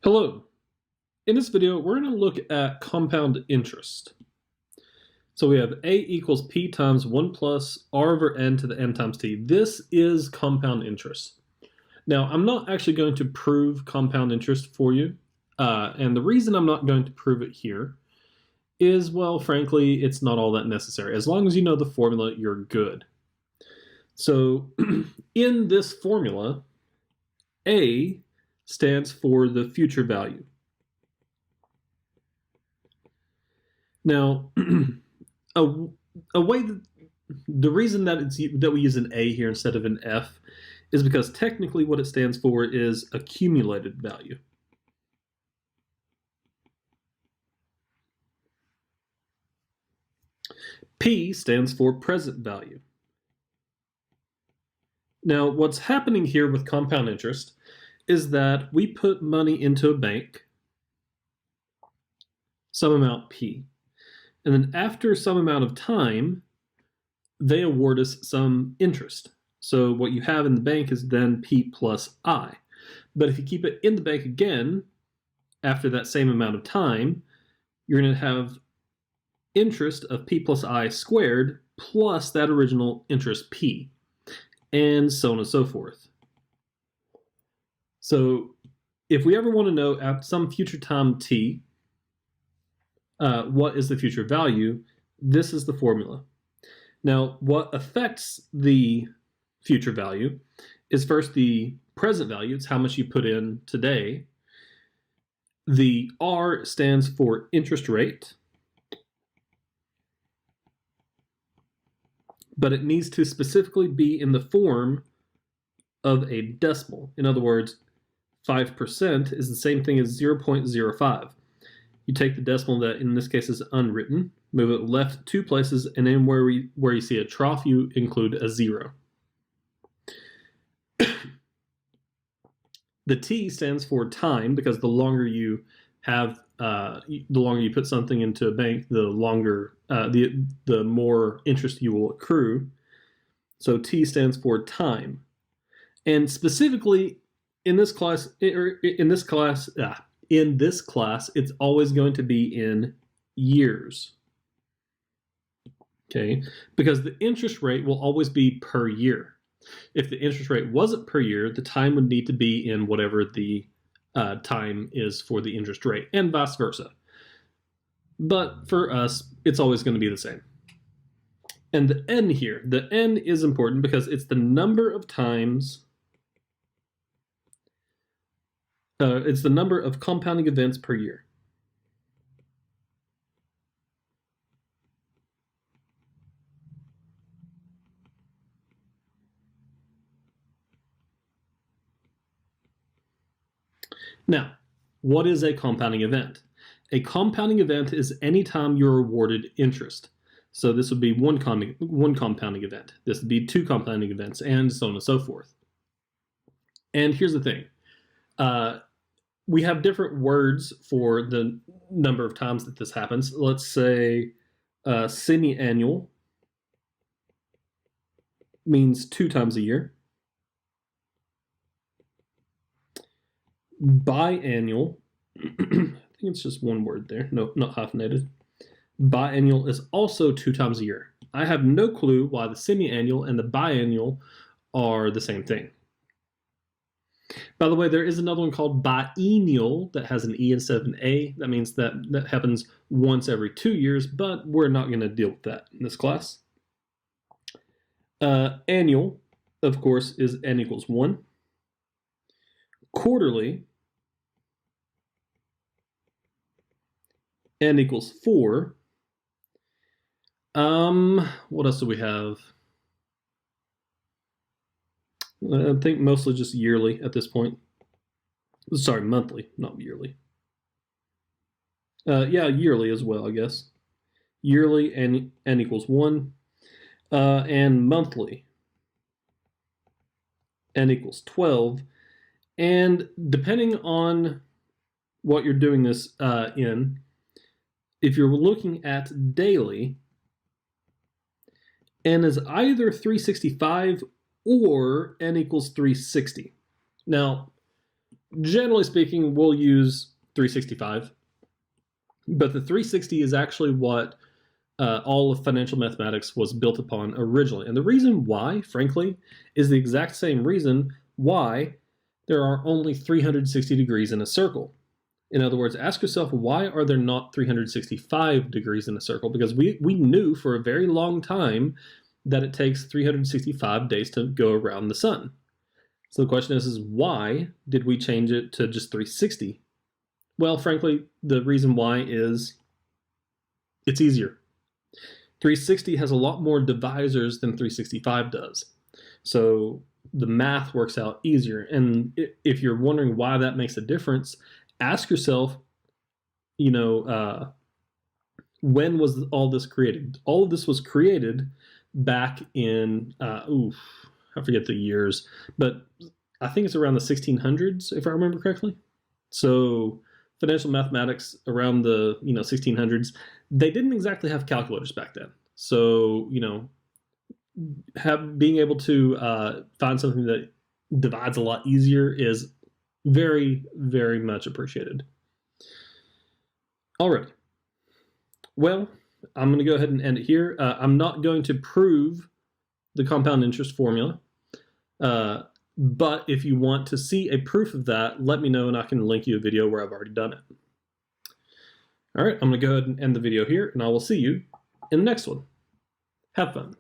Hello. In this video, we're going to look at compound interest. So we have a equals p times 1 plus r over n to the n times t. This is compound interest. Now, I'm not actually going to prove compound interest for you. And the reason I'm not going to prove it here is, well, frankly, it's not all that necessary. As long as you know the formula, you're good. So in this formula, a stands for the future value. Now, a way that the reason that we use an A here instead of an F is because technically what it stands for is accumulated value. P stands for present value. Now, what's happening here with compound interest is that we put money into a bank, some amount P, and then after some amount of time, they award us some interest. So what you have in the bank is then P plus I. But if you keep it in the bank again, after that same amount of time, you're going to have interest of P plus I squared plus that original interest P, and so on and so forth. So if we ever want to know at some future time t, what is the future value, this is the formula. Now, what affects the future value is first the present value. It's how much you put in today. The R stands for interest rate, but it needs to specifically be in the form of a decimal. In other words, 5% is the same thing as 0.05. You take the decimal that in this case is unwritten, move it left 2 places, and then where you see a trough, you include a 0. The T stands for time, because the longer you have, the longer you put something into a bank, the longer, the more interest you will accrue. So T stands for time, and specifically in this class, it's always going to be in years. Okay, because the interest rate will always be per year. If the interest rate wasn't per year, the time would need to be in whatever the time is for the interest rate, and vice versa. But for us, it's always going to be the same. And the N here, the N is important because it's the number of times, it's the number of compounding events per year. Now, what is a compounding event? A compounding event is any time you're awarded interest. So this would be one compounding event. This would be 2 compounding events, and so on and so forth. And here's the thing. We have different words for the number of times that this happens. Let's say semi-annual means 2 times a year. Biannual, I think it's just one word there, no, not hyphenated. Biannual is also 2 times a year. I have no clue why the semi-annual and the biannual are the same thing. By the way, there is another one called biennial that has an E instead of an A. That means that happens once every 2 years, but we're not going to deal with that in this class. Annual, of course, is n equals 1. Quarterly, n equals 4. What else do we have? I think mostly just yearly at this point. Sorry, monthly, not yearly. Yeah, yearly as well, I guess. Yearly, n equals 1. And monthly, n equals 12. And depending on what you're doing this in, if you're looking at daily, n is either 365 or n equals 360. Now, Generally speaking, we'll use 365, but the 360 is actually what all of financial mathematics was built upon originally. And the reason why, frankly, is the exact same reason why there are only 360 degrees in a circle. In other words, ask yourself, why are there not 365 degrees in a circle? Because we knew for a very long time that it takes 365 days to go around the sun. So the question is why did we change it to just 360? Well, frankly, the reason why is it's easier. 360 has a lot more divisors than 365 does. So the math works out easier. And if you're wondering why that makes a difference, ask yourself, when was all this created? All of this was created back in, I forget the years, but I think it's around the 1600s, if I remember correctly. So financial mathematics around the 1600s, they didn't exactly have calculators back then. So being able to find something that divides a lot easier is very, very much appreciated. All right. Well, I'm going to go ahead and end it here. I'm not going to prove the compound interest formula, but if you want to see a proof of that, let me know and I can link you a video where I've already done it. All right, I'm going to go ahead and end the video here, and I will see you in the next one. Have fun.